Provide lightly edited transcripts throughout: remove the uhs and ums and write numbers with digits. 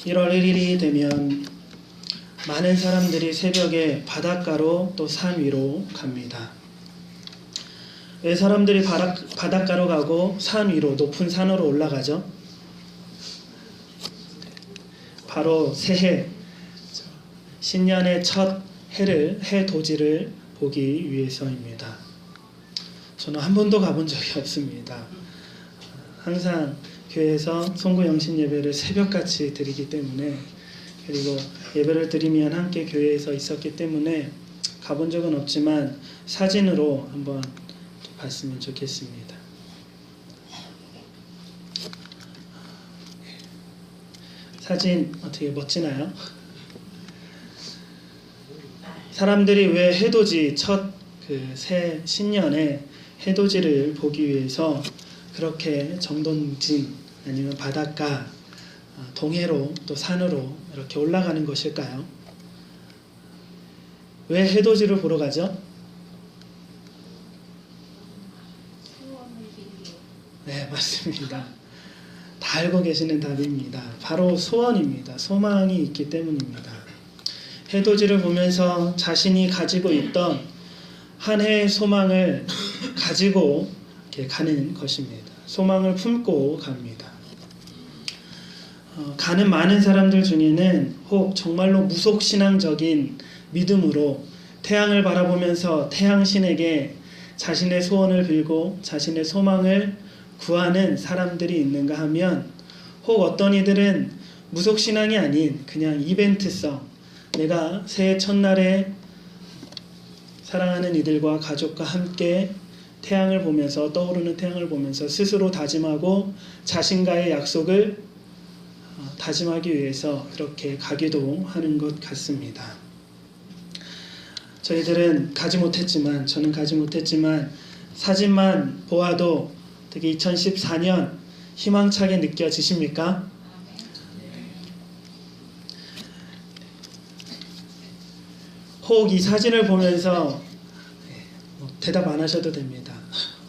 1월 1일이 되면 많은 사람들이 새벽에 바닷가로 또 산 위로 갑니다. 왜 사람들이 바닷가로 가고 산 위로 높은 산으로 올라가죠? 바로 새해, 신년의 첫 해 도지를 보기 위해서입니다. 저는 한 번도 가본 적이 없습니다. 항상 교회에서 송구 영신 예배를 새벽같이 드리기 때문에, 그리고 예배를 드리면 함께 교회에서 있었기 때문에 가본 적은 없지만 사진으로 한번 봤으면 좋겠습니다. 사진 어떻게 멋지나요? 사람들이 왜 해돋이 새 신년에 해돋이를 보기 위해서 그렇게 정동진 아니면 바닷가, 동해로 또 산으로 이렇게 올라가는 것일까요? 왜 해돋이를 보러 가죠? 네, 맞습니다. 다 알고 계시는 답입니다. 바로 소원입니다. 소망이 있기 때문입니다. 해돋이를 보면서 자신이 가지고 있던 한 해의 소망을 가지고 이렇게 가는 것입니다. 소망을 품고 갑니다. 가는 많은 사람들 중에는 혹 정말로 무속신앙적인 믿음으로 태양을 바라보면서 태양신에게 자신의 소원을 빌고 자신의 소망을 구하는 사람들이 있는가 하면, 혹 어떤 이들은 무속신앙이 아닌 그냥 이벤트성, 내가 새해 첫날에 사랑하는 이들과 가족과 함께 태양을 보면서, 떠오르는 태양을 보면서 스스로 다짐하고 자신과의 약속을 다짐하기 위해서 그렇게 가기도 하는 것 같습니다. 저는 가지 못했지만 사진만 보아도 되게 2014년 희망차게 느껴지십니까? 혹 이 사진을 보면서 대답 안 하셔도 됩니다.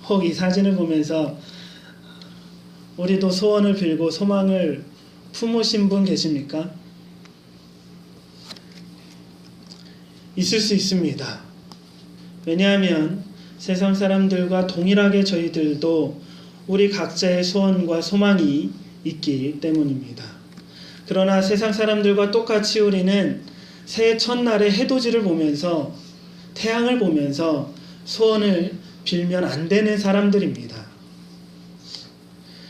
혹 이 사진을 보면서 우리도 소원을 빌고 소망을 품으신 분 계십니까? 있을 수 있습니다. 왜냐하면 세상 사람들과 동일하게 저희들도 우리 각자의 소원과 소망이 있기 때문입니다. 그러나 세상 사람들과 똑같이 우리는 새해 첫날에 해돋이를 보면서, 태양을 보면서 소원을 빌면 안 되는 사람들입니다.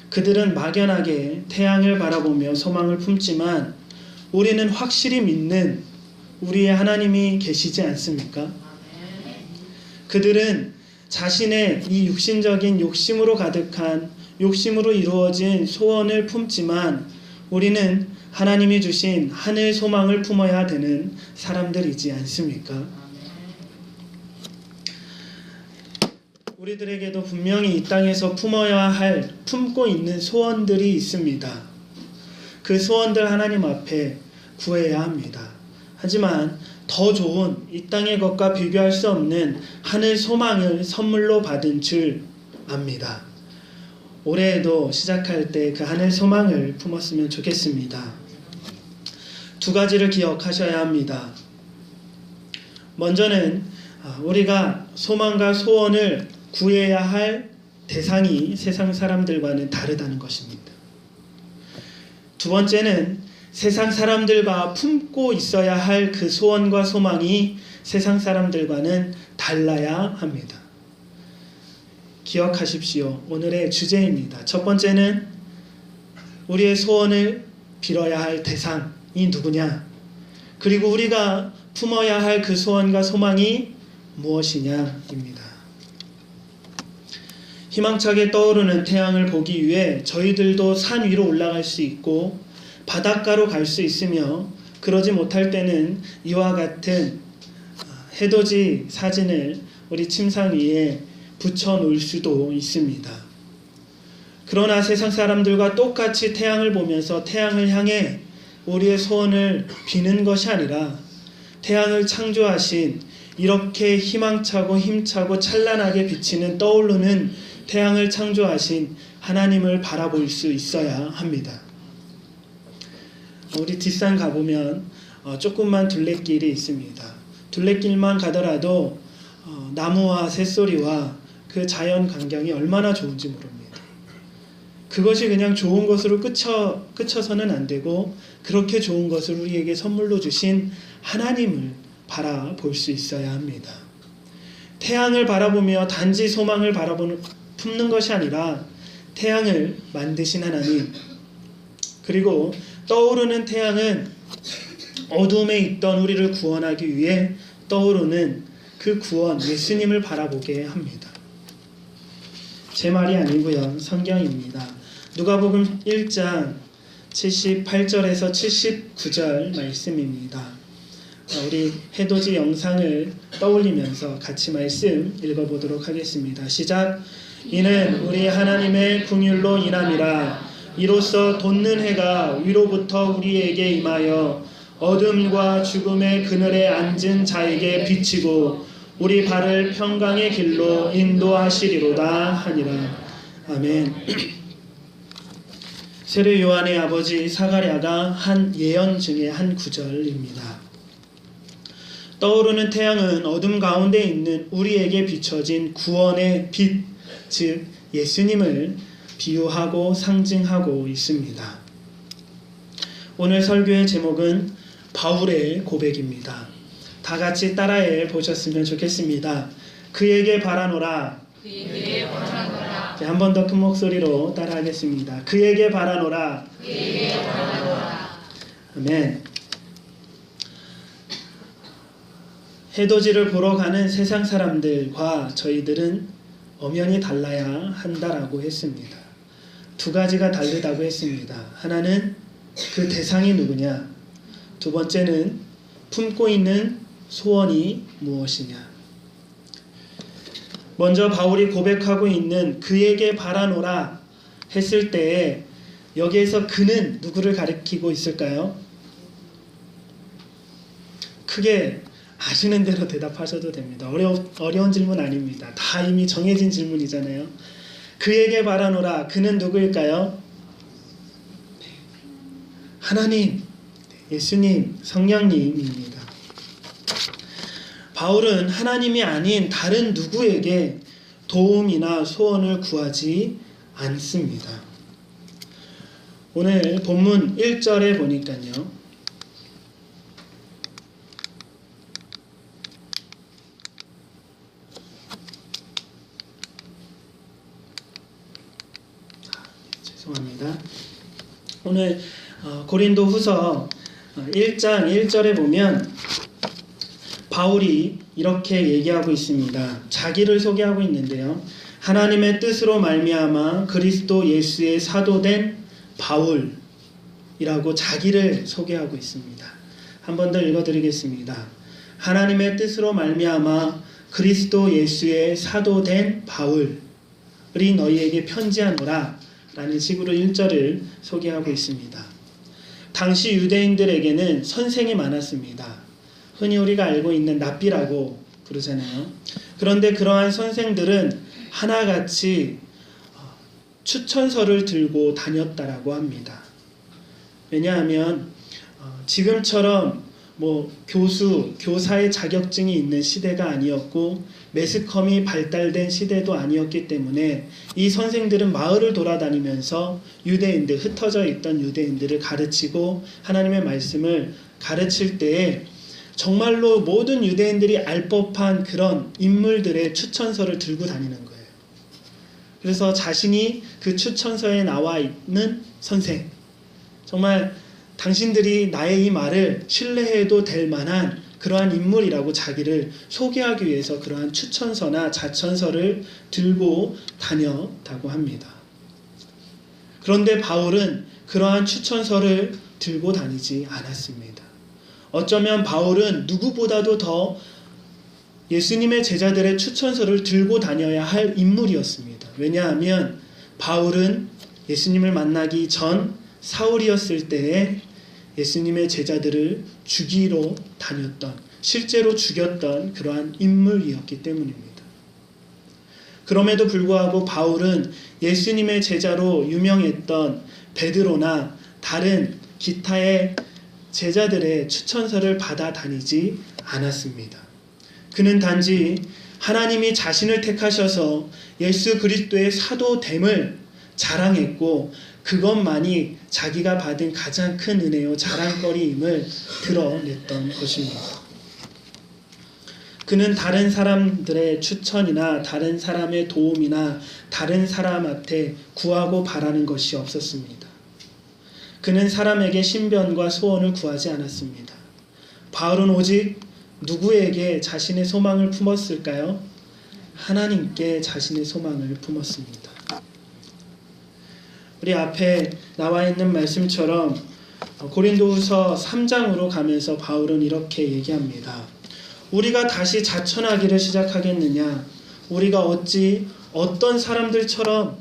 그들은 막연하게 태양을 바라보며 소망을 품지만 우리는 확실히 믿는 우리의 하나님이 계시지 않습니까? 그들은 자신의 이 육신적인 욕심으로 가득한, 욕심으로 이루어진 소원을 품지만 우리는 하나님이 주신 하늘 소망을 품어야 되는 사람들이지 않습니까? 우리들에게도 분명히 이 땅에서 품고 있는 소원들이 있습니다. 그 소원들 하나님 앞에 구해야 합니다. 하지만 더 좋은 이 땅의 것과 비교할 수 없는 하늘 소망을 선물로 받은 줄 압니다. 올해에도 시작할 때 그 하늘 소망을 품었으면 좋겠습니다. 두 가지를 기억하셔야 합니다. 먼저는 우리가 소망과 소원을 구해야 할 대상이 세상 사람들과는 다르다는 것입니다. 두 번째는 세상 사람들과 품고 있어야 할 그 소원과 소망이 세상 사람들과는 달라야 합니다. 기억하십시오. 오늘의 주제입니다. 첫 번째는 우리의 소원을 빌어야 할 대상이 누구냐, 그리고 우리가 품어야 할 그 소원과 소망이 무엇이냐입니다. 희망차게 떠오르는 태양을 보기 위해 저희들도 산 위로 올라갈 수 있고 바닷가로 갈 수 있으며, 그러지 못할 때는 이와 같은 해돋이 사진을 우리 침상 위에 붙여 놓을 수도 있습니다. 그러나 세상 사람들과 똑같이 태양을 보면서 태양을 향해 우리의 소원을 비는 것이 아니라, 태양을 창조하신, 이렇게 희망차고 힘차고 찬란하게 비치는 떠오르는 태양을 창조하신 하나님을 바라볼 수 있어야 합니다. 우리 뒷산 가보면 조금만 둘레길이 있습니다. 둘레길만 가더라도 나무와 새소리와 그 자연 광경이 얼마나 좋은지 모릅니다. 그것이 그냥 좋은 것으로 그쳐서는 안 되고 그렇게 좋은 것을 우리에게 선물로 주신 하나님을 바라볼 수 있어야 합니다. 태양을 바라보며 단지 소망을 품는 것이 아니라 태양을 만드신 하나님, 그리고 떠오르는 태양은 어둠에 있던 우리를 구원하기 위해 떠오르는 그 구원 예수님을 바라보게 합니다. 제 말이 아니고요, 성경입니다. 누가복음 1장 78절에서 79절 말씀입니다. 우리 해돋이 영상을 떠올리면서 같이 말씀 읽어보도록 하겠습니다. 시작. 이는 우리 하나님의 긍휼로 인함이라. 이로써 돋는 해가 위로부터 우리에게 임하여 어둠과 죽음의 그늘에 앉은 자에게 비치고 우리 발을 평강의 길로 인도하시리로다 하니라. 아멘. 세례 요한의 아버지 사가랴가 한 예언 중에 한 구절입니다. 떠오르는 태양은 어둠 가운데 있는 우리에게 비춰진 구원의 빛, 즉 예수님을 비유하고 상징하고 있습니다. 오늘 설교의 제목은 바울의 고백입니다. 다 같이 따라해 보셨으면 좋겠습니다. 그에게 바라노라. 한 번 더 큰 목소리로 따라하겠습니다. 그에게 바라노라. 아멘. 해돋이를 보러 가는 세상 사람들과 저희들은 엄연히 달라야 한다라고 했습니다. 두 가지가 다르다고 했습니다. 하나는 그 대상이 누구냐, 두 번째는 품고 있는 소원이 무엇이냐. 먼저 바울이 고백하고 있는 그에게 바라노라 했을 때에 여기에서 그는 누구를 가리키고 있을까요? 크게 아시는 대로 대답하셔도 됩니다. 어려운 질문 아닙니다. 다 이미 정해진 질문이잖아요. 그에게 바라노라. 그는 누구일까요? 하나님, 예수님, 성령님입니다. 바울은 하나님이 아닌 다른 누구에게 도움이나 소원을 구하지 않습니다. 오늘 본문 1절에 보니까요, 죄송합니다. 오늘 고린도 후서 1장 1절에 보면 바울이 이렇게 얘기하고 있습니다. 자기를 소개하고 있는데요. 하나님의 뜻으로 말미암아 그리스도 예수의 사도된 바울이라고 자기를 소개하고 있습니다. 한 번 더 읽어드리겠습니다. 하나님의 뜻으로 말미암아 그리스도 예수의 사도된 바울이 너희에게 편지하노라 라는 식으로 1절을 소개하고 있습니다. 당시 유대인들에게는 선생이 많았습니다. 흔히 우리가 알고 있는 랍비라고 부르잖아요. 그런데 그러한 선생들은 하나같이 추천서를 들고 다녔다라고 합니다. 왜냐하면 지금처럼 교사의 자격증이 있는 시대가 아니었고 매스컴이 발달된 시대도 아니었기 때문에 이 선생들은 마을을 돌아다니면서 유대인들, 흩어져 있던 유대인들을 가르치고 하나님의 말씀을 가르칠 때에 정말로 모든 유대인들이 알 법한 그런 인물들의 추천서를 들고 다니는 거예요. 그래서 자신이 그 추천서에 나와 있는 선생, 정말 당신들이 나의 이 말을 신뢰해도 될 만한 그러한 인물이라고 자기를 소개하기 위해서 그러한 추천서나 자천서를 들고 다녔다고 합니다. 그런데 바울은 그러한 추천서를 들고 다니지 않았습니다. 어쩌면 바울은 누구보다도 더 예수님의 제자들의 추천서를 들고 다녀야 할 인물이었습니다. 왜냐하면 바울은 예수님을 만나기 전 사울이었을 때에 예수님의 제자들을 죽이러 다녔던, 실제로 죽였던 그러한 인물이었기 때문입니다. 그럼에도 불구하고 바울은 예수님의 제자로 유명했던 베드로나 다른 기타의 제자들의 추천서를 받아 다니지 않았습니다. 그는 단지 하나님이 자신을 택하셔서 예수 그리스도의 사도됨을 자랑했고 그것만이 자기가 받은 가장 큰 은혜요 자랑거리임을 드러냈던 것입니다. 그는 다른 사람들의 추천이나 다른 사람의 도움이나 다른 사람한테 구하고 바라는 것이 없었습니다. 그는 사람에게 신변과 소원을 구하지 않았습니다. 바울은 오직 누구에게 자신의 소망을 품었을까요? 하나님께 자신의 소망을 품었습니다. 우리 앞에 나와 있는 말씀처럼 고린도후서 3장으로 가면서 바울은 이렇게 얘기합니다. 우리가 다시 자천하기를 시작하겠느냐? 우리가 어찌 어떤 사람들처럼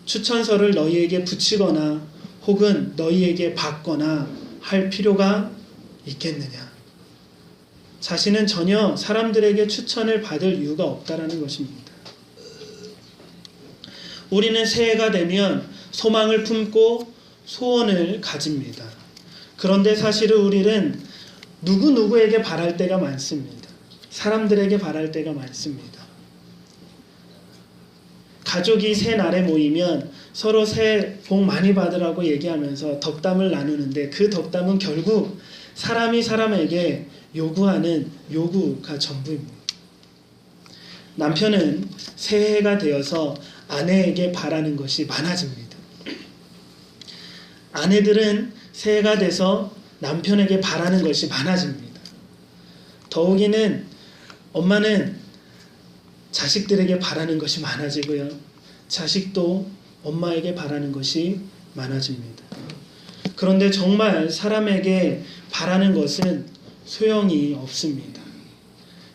추천서를 너희에게 붙이거나 혹은 너희에게 받거나 할 필요가 있겠느냐? 자신은 전혀 사람들에게 추천을 받을 이유가 없다라는 것입니다. 우리는 새해가 되면 소망을 품고 소원을 가집니다. 그런데 사실은 우리는 누구에게 바랄 때가 많습니다. 사람들에게 바랄 때가 많습니다. 가족이 새날에 모이면 서로 새해 복 많이 받으라고 얘기하면서 덕담을 나누는데 그 덕담은 결국 사람이 사람에게 요구하는 요구가 전부입니다. 남편은 새해가 되어서 아내에게 바라는 것이 많아집니다. 아내들은 새해가 돼서 남편에게 바라는 것이 많아집니다. 더욱이는 엄마는 자식들에게 바라는 것이 많아지고요. 자식도 엄마에게 바라는 것이 많아집니다. 그런데 정말 사람에게 바라는 것은 소용이 없습니다.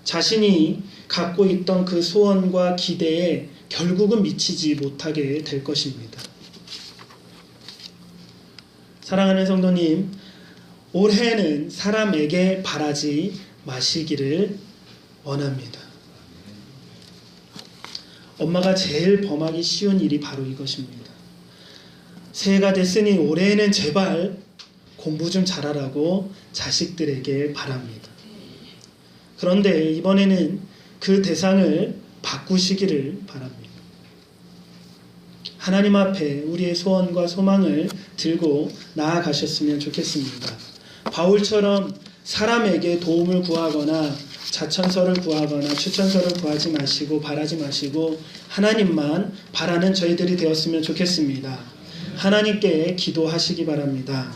자신이 갖고 있던 그 소원과 기대에 결국은 미치지 못하게 될 것입니다. 사랑하는 성도님, 올해는 사람에게 바라지 마시기를 원합니다. 엄마가 제일 범하기 쉬운 일이 바로 이것입니다. 새해가 됐으니 올해에는 제발 공부 좀 잘하라고 자식들에게 바랍니다. 그런데 이번에는 그 대상을 바꾸시기를 바랍니다. 하나님 앞에 우리의 소원과 소망을 들고 나아가셨으면 좋겠습니다. 바울처럼 사람에게 도움을 구하거나 자천서를 구하거나 추천서를 구하지 마시고 바라지 마시고 하나님만 바라는 저희들이 되었으면 좋겠습니다. 하나님께 기도하시기 바랍니다.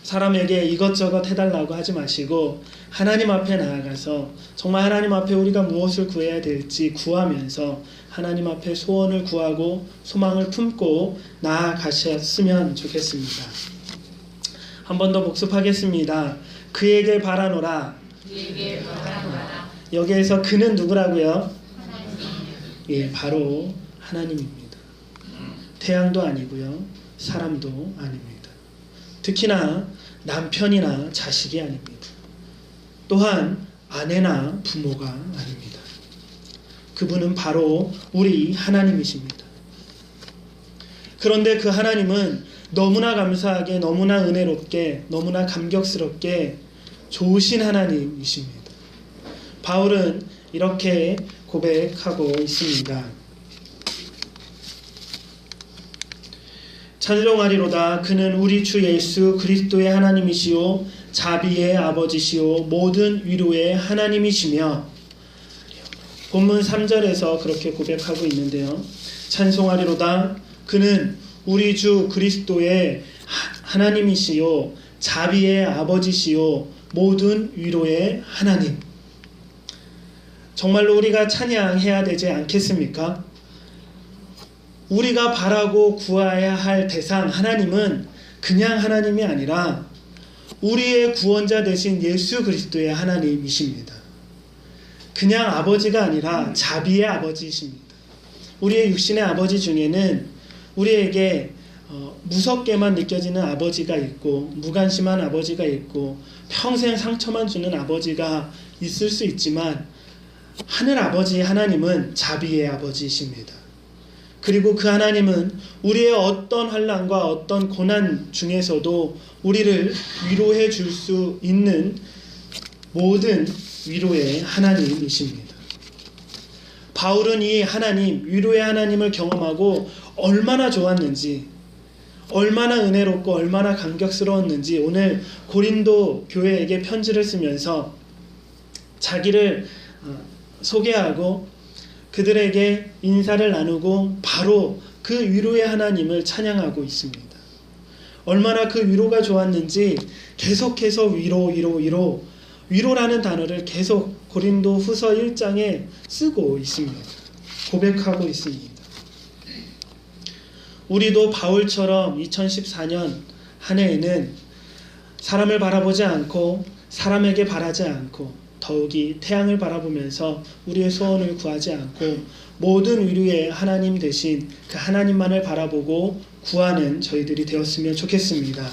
사람에게 이것저것 해달라고 하지 마시고 하나님 앞에 나아가서 정말 하나님 앞에 우리가 무엇을 구해야 될지 구하면서 하나님 앞에 소원을 구하고 소망을 품고 나아가셨으면 좋겠습니다. 한 번 더 복습하겠습니다. 그에게 바라노라. 여기에서 그는 누구라고요? 예, 바로 하나님입니다. 태양도 아니고요, 사람도 아닙니다. 특히나 남편이나 자식이 아닙니다. 또한 아내나 부모가 아닙니다. 그분은 바로 우리 하나님이십니다. 그런데 그 하나님은 너무나 감사하게, 너무나 은혜롭게, 너무나 감격스럽게 좋으신 하나님이십니다. 바울은 이렇게 고백하고 있습니다. 찬송하리로다. 그는 우리 주 예수 그리스도의 하나님이시오 자비의 아버지시오 모든 위로의 하나님이시며, 본문 3절에서 그렇게 고백하고 있는데요. 찬송하리로다. 그는 우리 주 그리스도의 하나님이시오 자비의 아버지시오 모든 위로의 하나님. 정말로 우리가 찬양해야 되지 않겠습니까? 우리가 바라고 구해야 할 대상 하나님은 그냥 하나님이 아니라 우리의 구원자 되신 예수 그리스도의 하나님이십니다. 그냥 아버지가 아니라 자비의 아버지이십니다. 우리의 육신의 아버지 중에는 우리에게 무섭게만 느껴지는 아버지가 있고 무관심한 아버지가 있고 평생 상처만 주는 아버지가 있을 수 있지만 하늘 아버지 하나님은 자비의 아버지이십니다. 그리고 그 하나님은 우리의 어떤 환난과 어떤 고난 중에서도 우리를 위로해 줄 수 있는 모든 위로의 하나님이십니다. 바울은 이 하나님, 위로의 하나님을 경험하고 얼마나 좋았는지, 얼마나 은혜롭고 얼마나 감격스러웠는지 오늘 고린도 교회에게 편지를 쓰면서 자기를 소개하고 그들에게 인사를 나누고 바로 그 위로의 하나님을 찬양하고 있습니다. 얼마나 그 위로가 좋았는지 계속해서 위로라는 단어를 계속 고린도 후서 1장에 쓰고 있습니다. 고백하고 있습니다. 우리도 바울처럼 2014년 한 해에는 사람을 바라보지 않고 사람에게 바라지 않고 더욱이 태양을 바라보면서 우리의 소원을 구하지 않고 모든 위로의 하나님 되신 그 하나님만을 바라보고 구하는 저희들이 되었으면 좋겠습니다.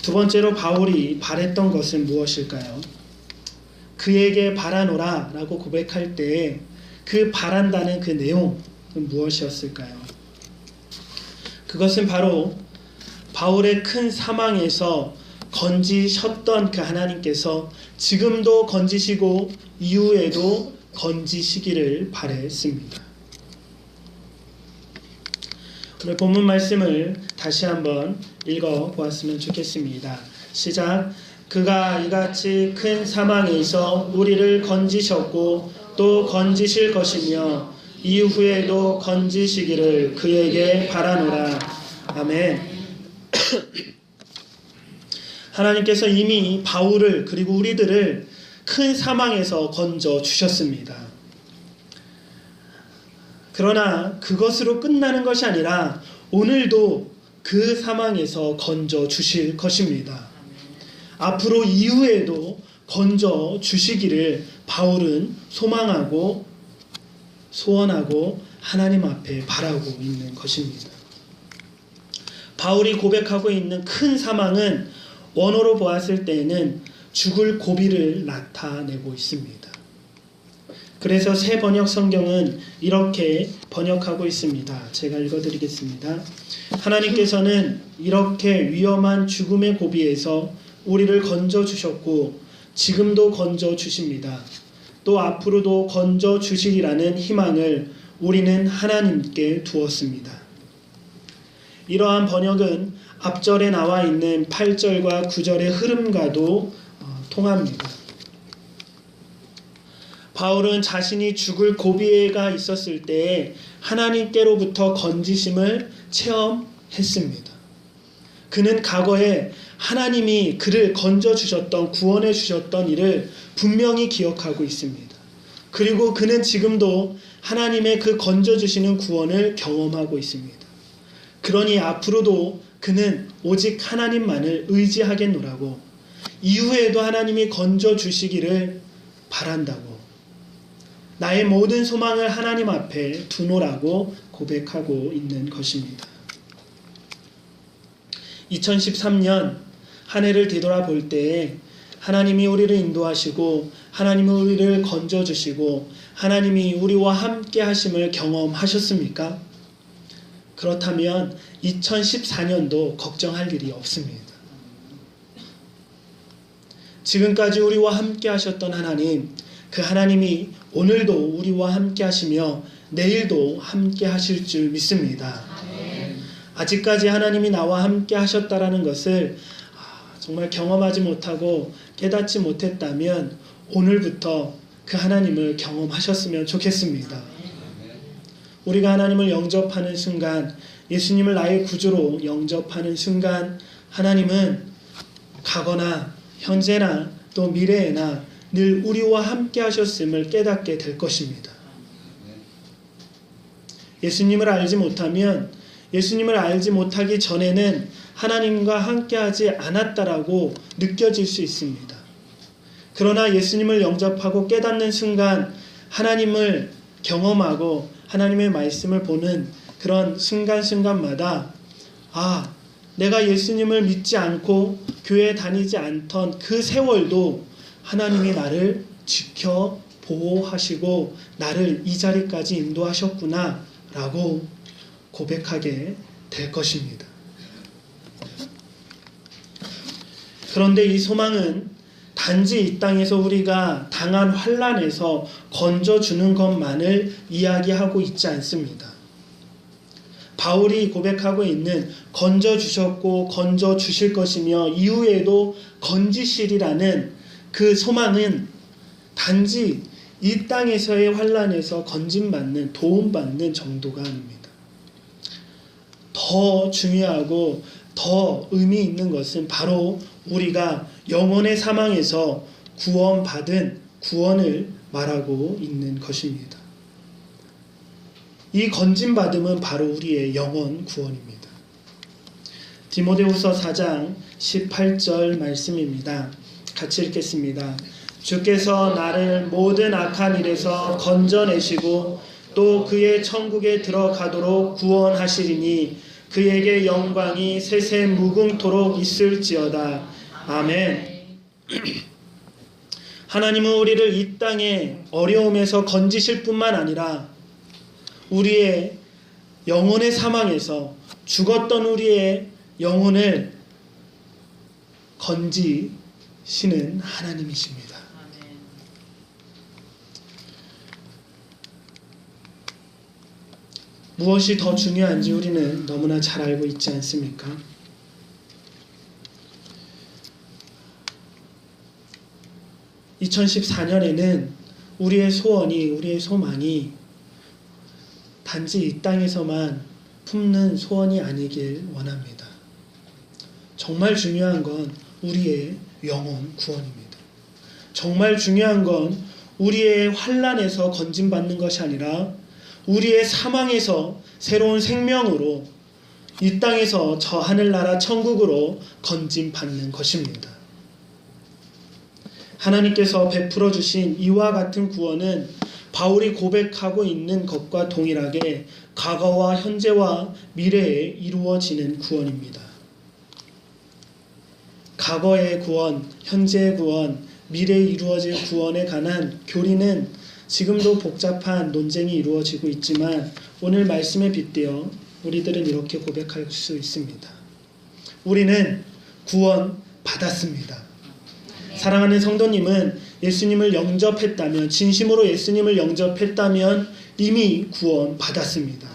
두 번째로 바울이 바랬던 것은 무엇일까요? 그에게 바라노라 라고 고백할 때 그 바란다는 그 내용은 무엇이었을까요? 그것은 바로 바울의 큰 사망에서 건지셨던 그 하나님께서 지금도 건지시고 이후에도 건지시기를 바랬습니다. 오늘 본문 말씀을 다시 한번 읽어보았으면 좋겠습니다. 시작. 그가 이같이 큰 사망에서 우리를 건지셨고 또 건지실 것이며 이후에도 건지시기를 그에게 바라노라. 아멘. 하나님께서 이미 바울을 그리고 우리들을 큰 사망에서 건져 주셨습니다. 그러나 그것으로 끝나는 것이 아니라 오늘도 그 사망에서 건져 주실 것입니다. 앞으로 이후에도 건져 주시기를 바울은 소망하고 소원하고 하나님 앞에 바라고 있는 것입니다. 바울이 고백하고 있는 큰 사망은 원어로 보았을 때에는 죽을 고비를 나타내고 있습니다. 그래서 새 번역 성경은 이렇게 번역하고 있습니다. 제가 읽어드리겠습니다. 하나님께서는 이렇게 위험한 죽음의 고비에서 우리를 건져주셨고 지금도 건져주십니다. 또 앞으로도 건져주시리라는 희망을 우리는 하나님께 두었습니다. 이러한 번역은 앞절에 나와 있는 8절과 9절의 흐름과도 통합니다. 바울은 자신이 죽을 고비가 있었을 때에 하나님께로부터 건지심을 체험했습니다. 그는 과거에 하나님이 그를 건져주셨던, 구원해 주셨던 일을 분명히 기억하고 있습니다. 그리고 그는 지금도 하나님의 그 건져주시는 구원을 경험하고 있습니다. 그러니 앞으로도 그는 오직 하나님만을 의지하겠노라고, 이후에도 하나님이 건져주시기를 바란다고, 나의 모든 소망을 하나님 앞에 두노라고 고백하고 있는 것입니다. 2013년 한 해를 뒤돌아볼 때에 하나님이 우리를 인도하시고 하나님이 우리를 건져주시고 하나님이 우리와 함께 하심을 경험하셨습니까? 그렇다면 2014년도 걱정할 일이 없습니다. 지금까지 우리와 함께 하셨던 하나님, 그 하나님이 오늘도 우리와 함께 하시며 내일도 함께 하실 줄 믿습니다. 아직까지 하나님이 나와 함께 하셨다라는 것을 정말 경험하지 못하고 깨닫지 못했다면 오늘부터 그 하나님을 경험하셨으면 좋겠습니다. 우리가 하나님을 영접하는 순간, 예수님을 나의 구주로 영접하는 순간 하나님은 가거나 현재나 또 미래에나 늘 우리와 함께 하셨음을 깨닫게 될 것입니다. 예수님을 알지 못하면, 예수님을 알지 못하기 전에는 하나님과 함께하지 않았다라고 느껴질 수 있습니다. 그러나 예수님을 영접하고 깨닫는 순간 하나님을 경험하고 하나님의 말씀을 보는 그런 순간순간마다 내가 예수님을 믿지 않고 교회에 다니지 않던 그 세월도 하나님이 나를 지켜 보호하시고 나를 이 자리까지 인도하셨구나 라고 고백하게 될 것입니다. 그런데 이 소망은 단지 이 땅에서 우리가 당한 환난에서 건져주는 것만을 이야기하고 있지 않습니다. 바울이 고백하고 있는 건져주셨고 건져주실 것이며 이후에도 건지시리라는 그 소망은 단지 이 땅에서의 환난에서 건짐받는, 도움받는 정도가 아닙니다. 더 중요하고 더 의미 있는 것은 바로 우리가 영혼의 사망에서 구원받은 구원을 말하고 있는 것입니다. 이 건짐받음은 바로 우리의 영혼 구원입니다. 디모데후서 4장 18절 말씀입니다. 같이 읽겠습니다. 주께서 나를 모든 악한 일에서 건져내시고 또 그의 천국에 들어가도록 구원하시리니 그에게 영광이 세세 무궁토록 있을지어다. 아멘. 하나님은 우리를 이 땅의 어려움에서 건지실 뿐만 아니라 우리의 영혼의 사망에서 죽었던 우리의 영혼을 건지시는 하나님이십니다. 무엇이 더 중요한지 우리는 너무나 잘 알고 있지 않습니까? (2014년에는) 우리의 소원이, 우리의 소망이 단지 이 땅에서만 품는 소원이 아니길 원합니다. 정말 중요한 건 우리의 영혼 구원입니다. 정말 중요한 건 우리의 환난에서 건짐받는 것이 아니라 우리의 사망에서 새로운 생명으로 이 땅에서 저 하늘나라 천국으로 건짐받는 것입니다. 하나님께서 베풀어 주신 이와 같은 구원은 바울이 고백하고 있는 것과 동일하게 과거와 현재와 미래에 이루어지는 구원입니다. 과거의 구원, 현재의 구원, 미래에 이루어질 구원에 관한 교리는 지금도 복잡한 논쟁이 이루어지고 있지만 오늘 말씀에 빗대어 우리들은 이렇게 고백할 수 있습니다. 우리는 구원 받았습니다. 사랑하는 성도님은 예수님을 영접했다면, 진심으로 예수님을 영접했다면 이미 구원 받았습니다.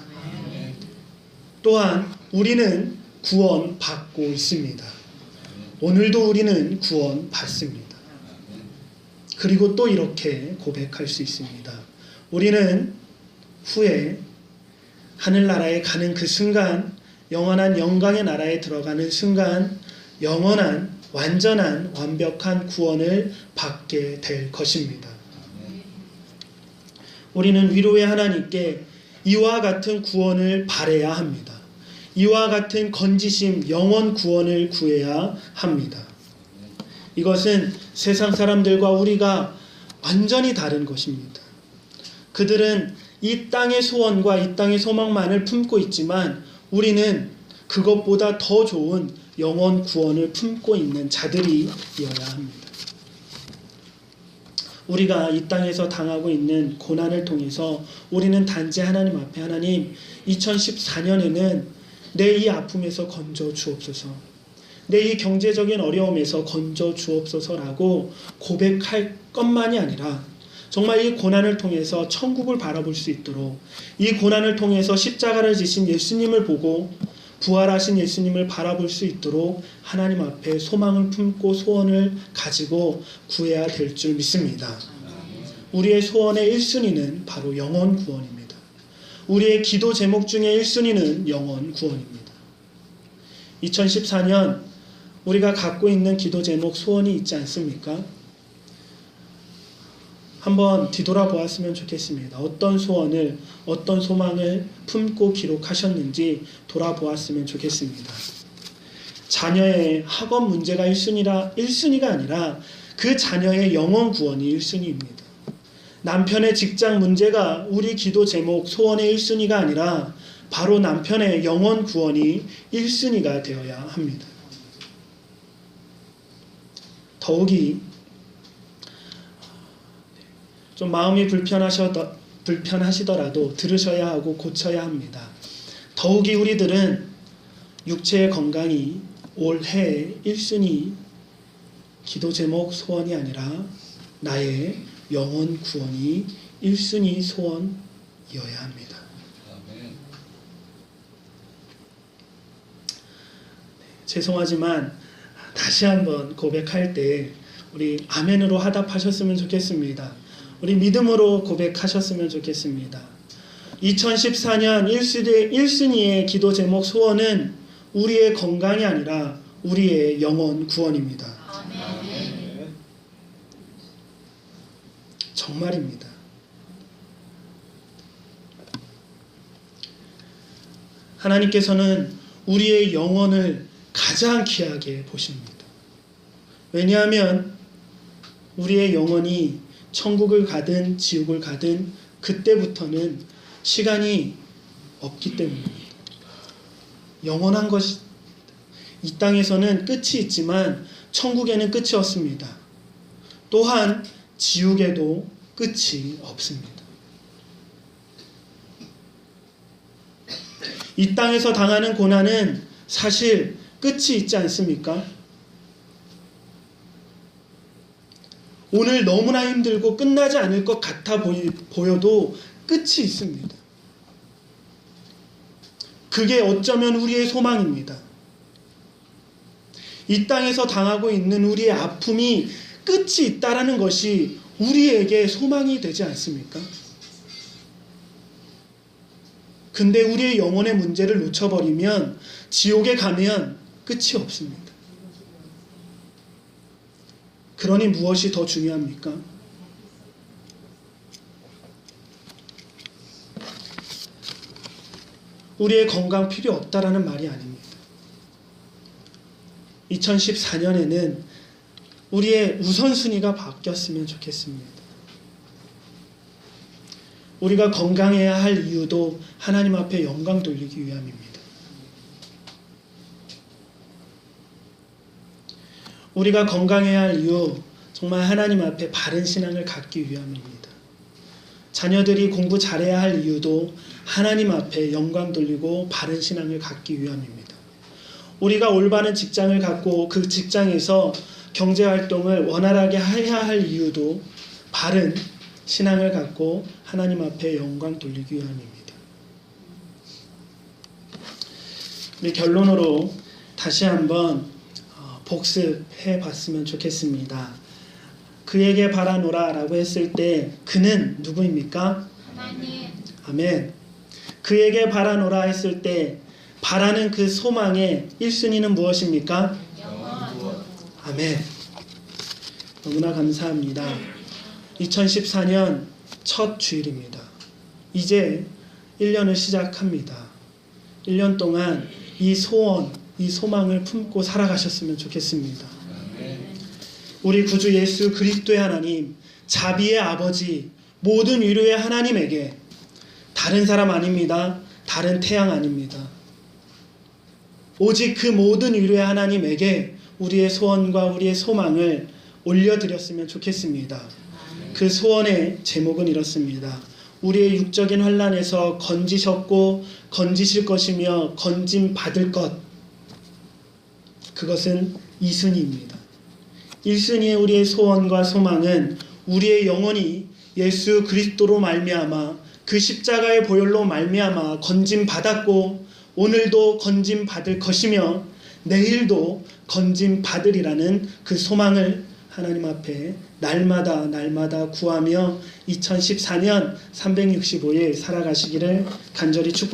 또한 우리는 구원 받고 있습니다. 오늘도 우리는 구원 받습니다. 그리고 또 이렇게 고백할 수 있습니다. 우리는 후에 하늘나라에 가는 그 순간, 영원한 영광의 나라에 들어가는 순간 영원한 완전한 완벽한 구원을 받게 될 것입니다. 우리는 위로의 하나님께 이와 같은 구원을 바라야 합니다. 이와 같은 건지심, 영원 구원을 구해야 합니다. 이것은 세상 사람들과 우리가 완전히 다른 것입니다. 그들은 이 땅의 소원과 이 땅의 소망만을 품고 있지만 우리는 그것보다 더 좋은 영원 구원을 품고 있는 자들이어야 합니다. 우리가 이 땅에서 당하고 있는 고난을 통해서 우리는 단지 하나님 앞에, 하나님 2014년에는 내 이 아픔에서 건져 주옵소서, 내 이 경제적인 어려움에서 건져 주옵소서라고 고백할 것만이 아니라 정말 이 고난을 통해서 천국을 바라볼 수 있도록, 이 고난을 통해서 십자가를 지신 예수님을 보고 부활하신 예수님을 바라볼 수 있도록 하나님 앞에 소망을 품고 소원을 가지고 구해야 될 줄 믿습니다. 우리의 소원의 1순위는 바로 영혼 구원입니다. 우리의 기도 제목 중에 1순위는 영혼 구원입니다. 2014년 우리가 갖고 있는 기도 제목, 소원이 있지 않습니까? 한번 뒤돌아보았으면 좋겠습니다. 어떤 소원을, 어떤 소망을 품고 기록하셨는지 돌아보았으면 좋겠습니다. 자녀의 학업 문제가 1순위가 아니라 그 자녀의 영혼 구원이 1순위입니다. 남편의 직장 문제가 우리 기도 제목, 소원의 1순위가 아니라 바로 남편의 영혼 구원이 1순위가 되어야 합니다. 더욱이 좀 마음이 불편하셔도 불편하시더라도 들으셔야 하고 고쳐야 합니다. 더욱이 우리들은 육체의 건강이 올해 1순위 기도 제목 소원이 아니라 나의 영혼 구원이 1순위 소원이어야 합니다. 죄송하지만 다시 한번 고백할 때 우리 아멘으로 화답하셨으면 좋겠습니다. 우리 믿음으로 고백하셨으면 좋겠습니다. 2014년 1순위의 기도 제목 소원은 우리의 건강이 아니라 우리의 영혼 구원입니다. 아멘. 정말입니다. 하나님께서는 우리의 영혼을 가장 귀하게 보십니다. 왜냐하면 우리의 영혼이 천국을 가든 지옥을 가든 그때부터는 시간이 없기 때문입니다. 영원한 것이 이 땅에서는 끝이 있지만 천국에는 끝이 없습니다. 또한 지옥에도 끝이 없습니다. 이 땅에서 당하는 고난은 사실 끝이 있지 않습니까? 오늘 너무나 힘들고 끝나지 않을 것 같아 보여도 끝이 있습니다. 그게 어쩌면 우리의 소망입니다. 이 땅에서 당하고 있는 우리의 아픔이 끝이 있다라는 것이 우리에게 소망이 되지 않습니까? 근데 우리의 영혼의 문제를 놓쳐버리면 지옥에 가면 끝이 없습니다. 그러니 무엇이 더 중요합니까? 우리의 건강 필요 없다라는 말이 아닙니다. 2014년에는 우리의 우선순위가 바뀌었으면 좋겠습니다. 우리가 건강해야 할 이유도 하나님 앞에 영광 돌리기 위함입니다. 우리가 건강해야 할 이유, 정말 하나님 앞에 바른 신앙을 갖기 위함입니다. 자녀들이 공부 잘해야 할 이유도 하나님 앞에 영광 돌리고 바른 신앙을 갖기 위함입니다. 우리가 올바른 직장을 갖고 그 직장에서 경제활동을 원활하게 해야 할 이유도 바른 신앙을 갖고 하나님 앞에 영광 돌리기 위함입니다. 우리 결론으로 다시 한번 복습해 봤으면 좋겠습니다. 그에게 바라노라 라고 했을 때 그는 누구입니까? 하나님. 아멘. 그에게 바라노라 했을 때 바라는 그 소망의 1순위는 무엇입니까? 영원. 아멘. 너무나 감사합니다. 2014년 첫 주일입니다. 이제 1년을 시작합니다. 1년 동안 이 소원, 이 소망을 품고 살아가셨으면 좋겠습니다. 우리 구주 예수 그리스도의 하나님, 자비의 아버지, 모든 위로의 하나님에게 다른 사람 아닙니다. 다른 태양 아닙니다. 오직 그 모든 위로의 하나님에게 우리의 소원과 우리의 소망을 올려드렸으면 좋겠습니다. 그 소원의 제목은 이렇습니다. 우리의 육적인 환난에서 건지셨고 건지실 것이며 건짐 받을 것, 그것은 2순위입니다. 1순위의 우리의 소원과 소망은 우리의 영혼이 예수 그리스도로 말미암아 그 십자가의 보혈로 말미암아 건짐 받았고 오늘도 건짐 받을 것이며 내일도 건짐 받으리라는 그 소망을 하나님 앞에 날마다 구하며 2014년 365일 살아가시기를 간절히 축복합니다.